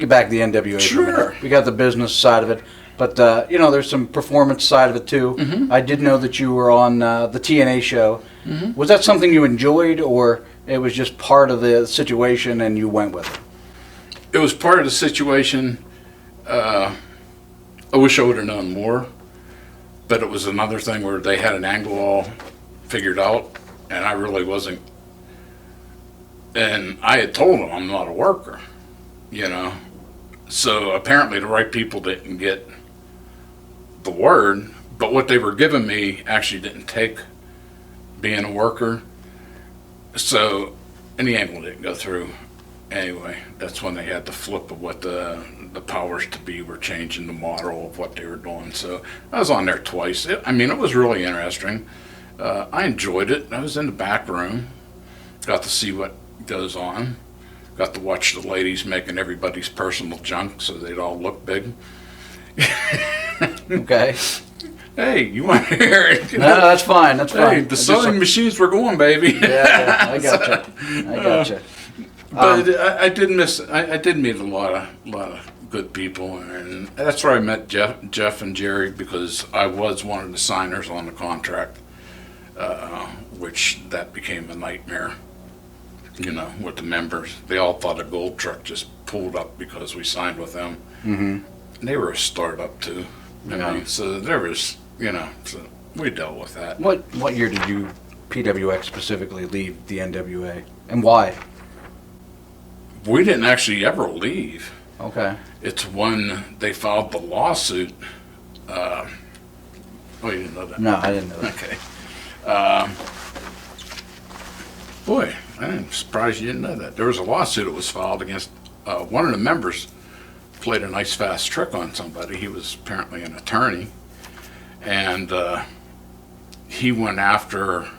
get back to the NWA for a minute. We got the business side of it, but there's some performance side of it too. Mm-hmm. I did know that you were on the TNA show. Mm-hmm. Was that something you enjoyed, or it was just part of the situation and you went with it? It was part of the situation. I wish I would have known more, but it was another thing where they had an angle all figured out, and I really wasn't. And I had told them I'm not a worker, So apparently the right people didn't get the word, but what they were giving me actually didn't take being a worker. So, and the angle didn't go through. Anyway, that's when they had the flip of what the powers to be were changing the model of what they were doing. So I was on there twice. It was really interesting. I enjoyed it. I was in the back room, got to see what goes on, got to watch the ladies making everybody's personal junk so they'd all look big. Okay. Hey, you want to hear it? No, that's fine. That's fine. Hey, the sewing machines were going, baby. Yeah, I gotcha. I gotcha. But I did miss. I did meet a lot of good people, and that's where I met Jeff and Jerry, because I was one of the signers on the contract, which that became a nightmare. With the members, they all thought a gold truck just pulled up because we signed with them. Mm-hmm. And they were a startup too. So there was, so we dealt with that. What year did you, PWX specifically, leave the NWA, and why? We didn't actually ever leave. Okay. It's when they filed the lawsuit. Oh, you didn't know that? No, I didn't know that. Okay. Boy, I'm surprised you didn't know that. There was a lawsuit that was filed against one of the members. Played a nice fast trick on somebody. He was apparently an attorney, and he went after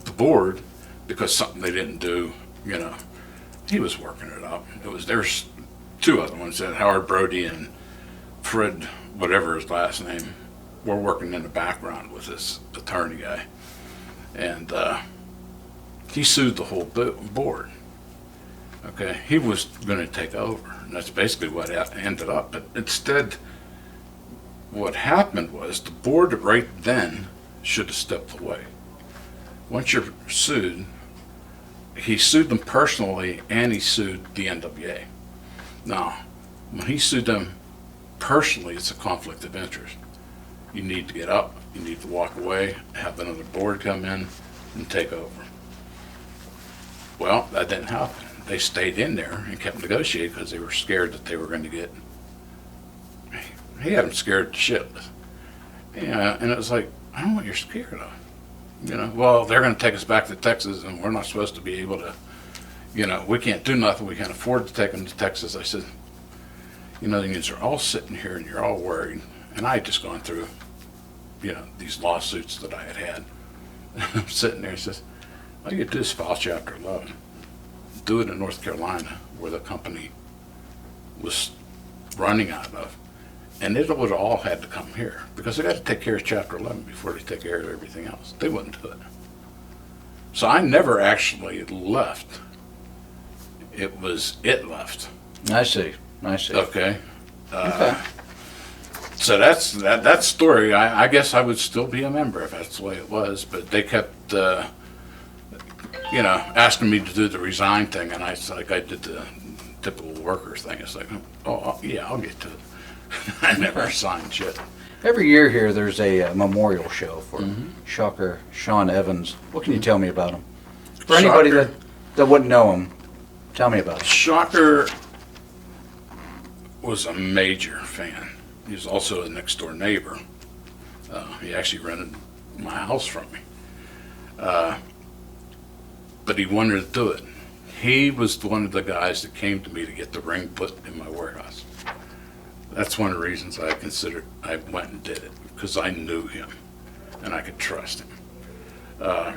the board because something they didn't do. He was working it up. There's two other ones, that Howard Brody and Fred, whatever his last name, were working in the background with this attorney guy, and he sued the whole board. Okay, he was going to take over, and that's basically what ended up. But instead, what happened was the board right then should have stepped away. Once you're sued, he sued them personally, and he sued the NWA. Now, when he sued them personally, it's a conflict of interest. You need to get up, you need to walk away, have another board come in and take over. Well, that didn't happen. They stayed in there and kept negotiating because they were scared that they were going to get. He had them scared shitless. And it was like, I don't know what you're scared of. Well, they're going to take us back to Texas, and we're not supposed to be able to. We can't do nothing. We can't afford to take them to Texas. I said, you're all sitting here and you're all worried. And I had just gone through, these lawsuits that I had. I'm sitting there. He says, all you do is file Chapter 11. Do it in North Carolina, where the company was running out of. And it would have all had to come here, because they got to take care of Chapter 11 before they take care of everything else. They wouldn't do it. So I never actually left. It left. I see. Okay. So that's that story. I guess I would still be a member if that's the way it was, but they kept, asking me to do the resign thing, and I did the typical worker thing. It's like, oh yeah, I'll get to it. I never signed shit. Every year here, there's a memorial show for Shocker Shawn Evans. What can you tell me about him? For anybody that wouldn't know him, tell me about him. Shocker was a major fan. He was also a next door neighbor. He actually rented my house from me. But he wanted to do it. He was one of the guys that came to me to get the ring put in my warehouse. That's one of the reasons I went and did it, because I knew him and I could trust him. A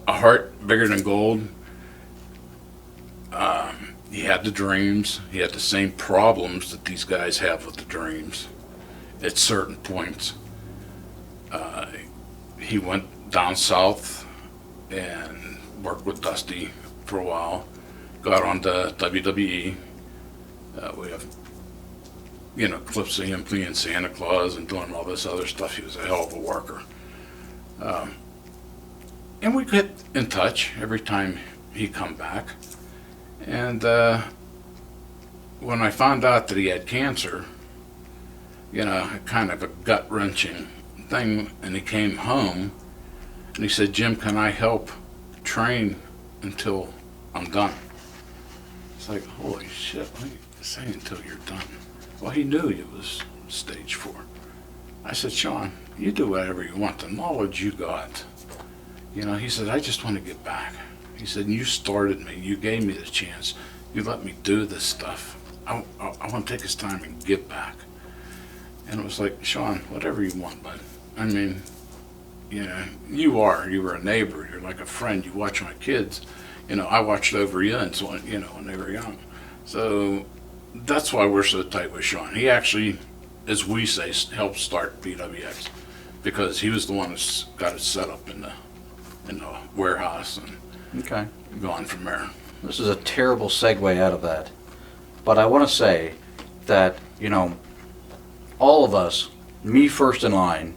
heart bigger than gold. He had the dreams. He had the same problems that these guys have with the dreams at certain points. He went down south and worked with Dusty for a while. got onto WWE. We have, clips of him playing Santa Claus and doing all this other stuff. He was a hell of a worker. And we get in touch every time he come back. And when I found out that he had cancer, kind of a gut-wrenching thing, and he came home, and he said, "Jim, can I help train until I'm done?" It's like, holy shit, what are you saying until you're done? Well, he knew it was stage 4. I said, "Shawn, you do whatever you want. The knowledge you got." He said, "I just want to get back." He said, "You started me. You gave me the chance. You let me do this stuff. I want to take this time and get back." And it was like, "Shawn, whatever you want, bud. I mean, you were a neighbor. You're like a friend. You watch my kids. I watched over you and so, when they were young. So that's why we're so tight with Shawn. He actually, as we say, helped start PWX because he was the one that got it set up in the warehouse and Okay. gone from there. This is a terrible segue out of that. But I want to say that, all of us, me first in line,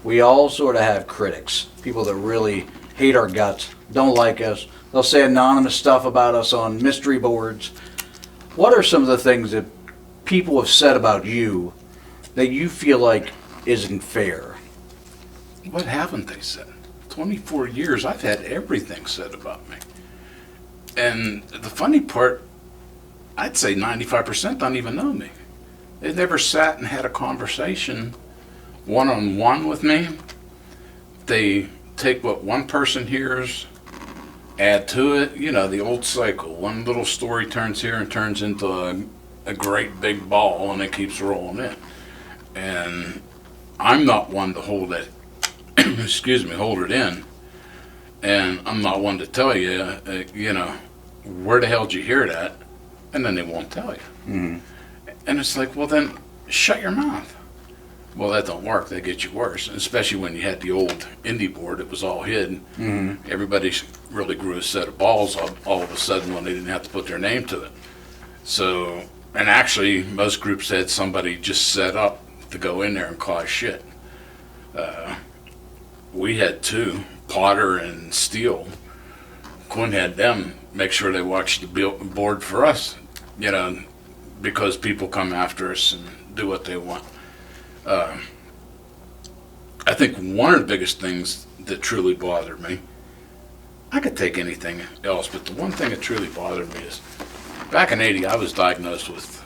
we all sort of have critics. People that really hate our guts, don't like us. They'll say anonymous stuff about us on mystery boards. What are some of the things that people have said about you that you feel like isn't fair? What haven't they said? 24 years, I've had everything said about me. And the funny part, I'd say 95% don't even know me. They've never sat and had a conversation one-on-one with me. They take what one person hears, add to it, the old cycle. One little story turns here and turns into a great big ball, and it keeps rolling in. And I'm not one to hold it, hold it in. And I'm not one to tell you, where the hell did you hear that? And then they won't tell you. Mm-hmm. And it's like, well, then shut your mouth. Well, that don't work. That gets you worse. And especially when you had the old indie board, it was all hidden. Mm-hmm. Everybody really grew a set of balls all of a sudden when they didn't have to put their name to it. So, and actually, most groups had somebody just set up to go in there and cause shit. We had 2, Potter and Steele. Quinn had them make sure they watched the board for us, because people come after us and do what they want. I think one of the biggest things that truly bothered me, I could take anything else, but the one thing that truly bothered me is, back in '80, I was diagnosed with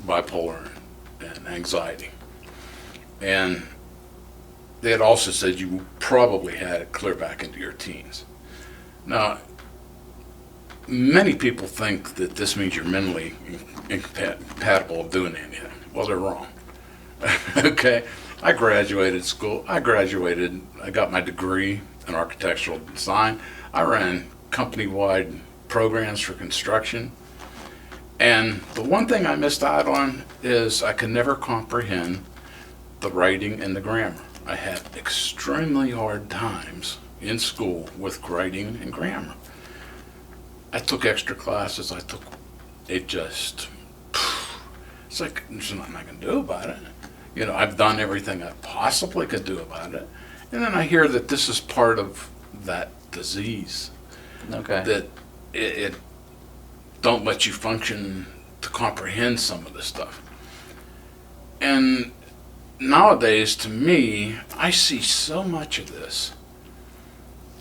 bipolar and anxiety. And they had also said you probably had it clear back into your teens. Now, many people think that this means you're mentally incompatible of doing anything. Well, they're wrong. Okay, I graduated school. I got my degree in architectural design. I ran company-wide programs for construction. And the one thing I missed out on is I could never comprehend the writing and the grammar. I had extremely hard times in school with writing and grammar. I took extra classes. It's like, there's nothing I can do about it. I've done everything I possibly could do about it. And then I hear that this is part of that disease. Okay. That it don't let you function to comprehend some of this stuff. And nowadays, to me, I see so much of this.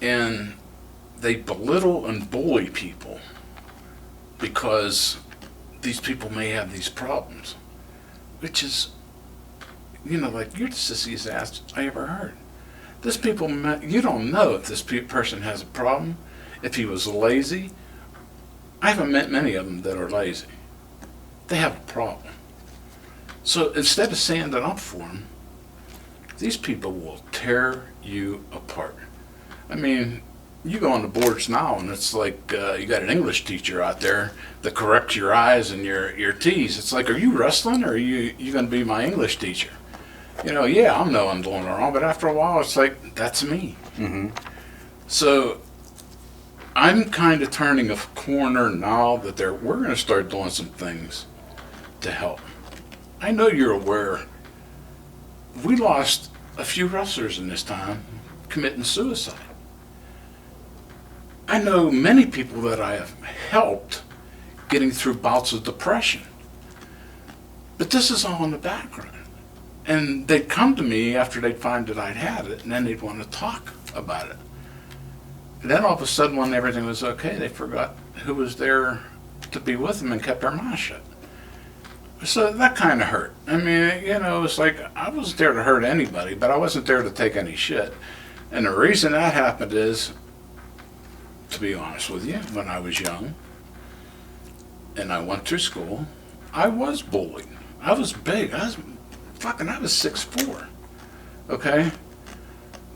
And they belittle and bully people because these people may have these problems, which is, like, you're the sissiest ass I ever heard. You don't know if this person has a problem, if he was lazy. I haven't met many of them that are lazy. They have a problem. So instead of standing up for them, these people will tear you apart. I mean, you go on the boards now, and it's like you got an English teacher out there that corrects your I's and your T's. It's like, are you wrestling, or are you going to be my English teacher? Yeah, I know I'm doing it wrong, but after a while, it's like, that's me. Mm-hmm. So I'm kind of turning a corner now that we're going to start doing some things to help. I know you're aware. We lost a few wrestlers in this time committing suicide. I know many people that I have helped getting through bouts of depression. But this is all in the background. And they'd come to me after they'd find that I'd had it, and then they'd want to talk about it. And then all of a sudden, when everything was okay, they forgot who was there to be with them and kept their mouth shut. So that kind of hurt. I mean, you know, it's like I wasn't there to hurt anybody, but I wasn't there to take any shit. And the reason that happened is, to be honest with you, when I was young and I went through school, I was bullied. I was big. I was 6'4", okay?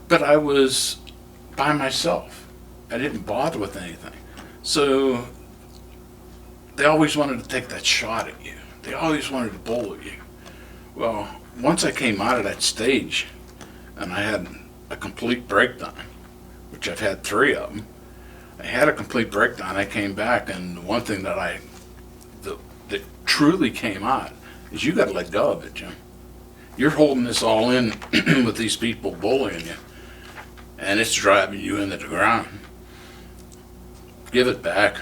But I was by myself. I didn't bother with anything. So they always wanted to take that shot at you. They always wanted to bully you. Well, once I came out of that stage and I had a complete breakdown, which I've had 3 of them, I had a complete breakdown. I came back, and one thing that that truly came out is you got to let go of it, Jim. You're holding this all in with these people bullying you, and it's driving you into the ground. Give it back.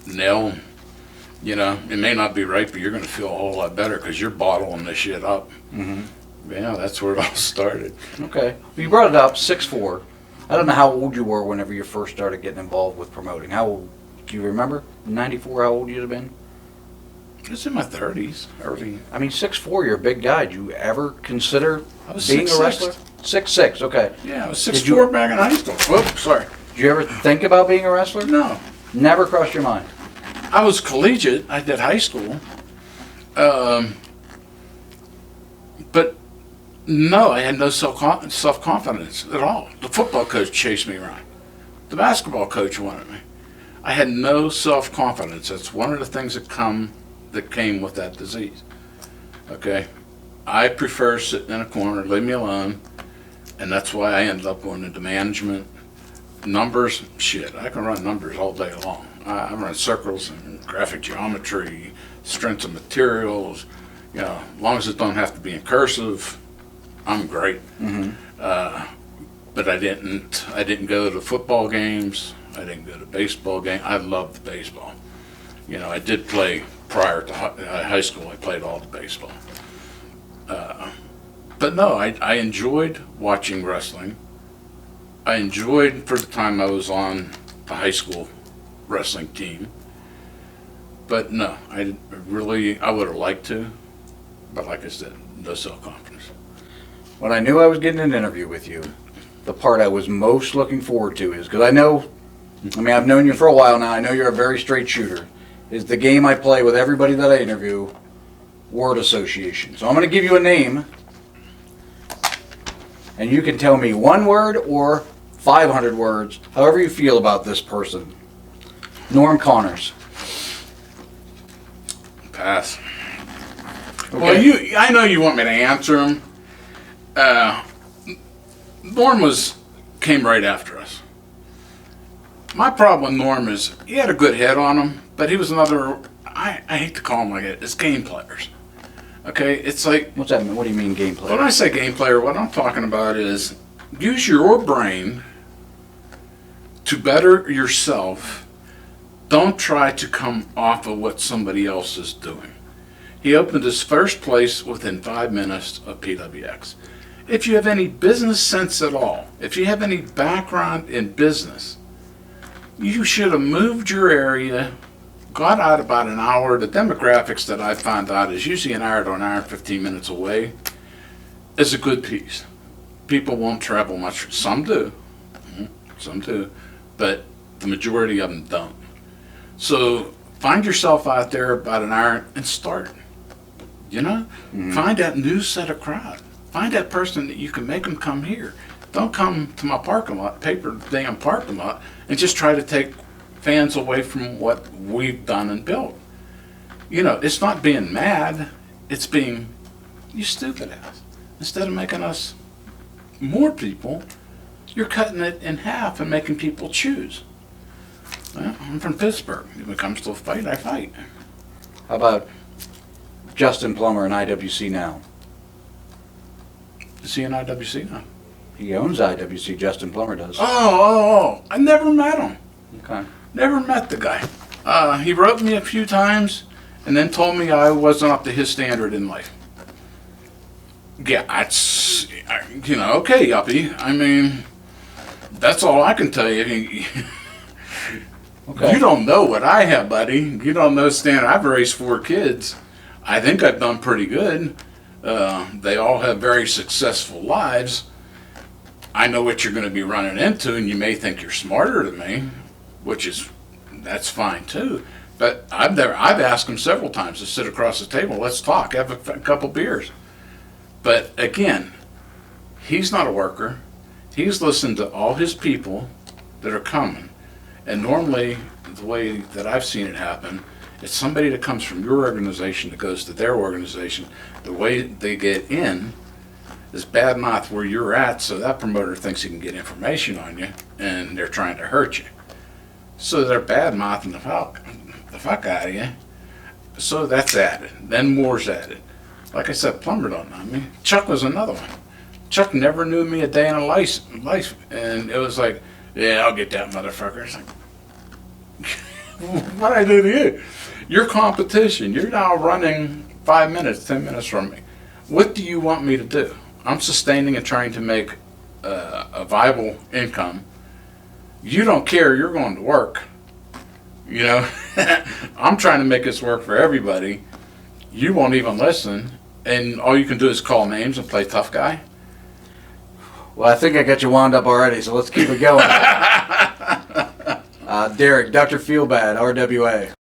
Nail 'em. You know, it may not be right, but you're going to feel a whole lot better because you're bottling this shit up. Mm-hmm. Yeah, that's where it all started. Okay. You brought it up, 6'4". I don't know how old you were whenever you first started getting involved with promoting. How old, do you remember? 94, how old you'd have been? I was in my 30s, early. I mean, 6'4", you're a big guy. Did you ever consider I was being 6'6". a wrestler? 6'6", okay. Yeah, I was Did 6'4" back in high school. Whoops, sorry. Did you ever think about being a wrestler? No. Never crossed your mind? I was collegiate. I did high school. But no, I had no self-confidence at all. The football coach chased me around. The basketball coach wanted me. I had no self-confidence. That's one of the things that came with that disease. Okay? I prefer sitting in a corner, leave me alone, and that's why I ended up going into management. Numbers, shit, I can run numbers all day long. I run circles and graphic geometry, strengths of materials, you know, as long as it don't have to be in cursive, I'm great. Mm-hmm. But I didn't go to football games. I didn't go to baseball games. I loved baseball. You know, I did play prior to high school. I played all the baseball. But no, I enjoyed watching wrestling. I enjoyed for the time I was on the high school wrestling team. But no, I would have liked to. But like I said, no self-confidence. When I knew I was getting an interview with you, the part I was most looking forward to is, because I've known you for a while now, I know you're a very straight shooter, is the game I play with everybody that I interview, word association. So I'm going to give you a name, and you can tell me 1 word or 500 words, however you feel about this person. Norm Connors. Pass. Okay. Well, I know you want me to answer him. Norm came right after us. My problem with Norm is he had a good head on him, but he was another, I hate to call him like it, it's game players. Okay, it's like... What's that mean? What do you mean game player? When I say game player, what I'm talking about is use your brain to better yourself. Don't try to come off of what somebody else is doing. He opened his first place within 5 minutes of PWX. If you have any business sense at all, if you have any background in business, you should have moved your area, got out about an hour. The demographics that I found out is usually an hour to an hour and 15 minutes away is a good piece. People won't travel much. Some do. Some do. But the majority of them don't. So find yourself out there about an hour and start. You know? Mm-hmm. Find that new set of crowd. Find that person that you can make them come here. Don't come to my parking lot, paper damn parking lot, and just try to take fans away from what we've done and built. You know, it's not being mad, it's being, you stupid ass. Instead of making us more people, you're cutting it in half and making people choose. Well, I'm from Pittsburgh. When it comes to a fight, I fight. How about Justin Plummer in IWC now? Is he in IWC now? He owns IWC, Justin Plummer does. Oh. I never met him. Okay. Never met the guy. He wrote me a few times and then told me I wasn't up to his standard in life. Yeah, that's, okay, yuppie. I mean, that's all I can tell you. Okay. You don't know what I have, buddy. You don't know standard. I've raised 4 kids. I think I've done pretty good. They all have very successful lives. I know what you're going to be running into, and you may think you're smarter than me, that's fine too. But I've asked him several times to sit across the table. Let's talk. Have a couple beers. But again, he's not a worker. He's listened to all his people that are coming. And normally, the way that I've seen it happen, it's somebody that comes from your organization that goes to their organization. The way they get in is bad mouth where you're at, so that promoter thinks he can get information on you, and they're trying to hurt you. So they're bad mouthing the fuck out of you. So that's added. Then more's added. Like I said, Plummer don't know me. Chuck was another one. Chuck never knew me a day in life, and it was like, yeah, I'll get that motherfucker. It's like, what'd I do to you? Your competition. You're now running 5 minutes, 10 minutes from me. What do you want me to do? I'm sustaining and trying to make a viable income. You don't care. You're going to work. I'm trying to make this work for everybody. You won't even listen, and all you can do is call names and play tough guy. Well, I think I got you wound up already, so let's keep it going. Derek, Dr. Feelbad, RWA.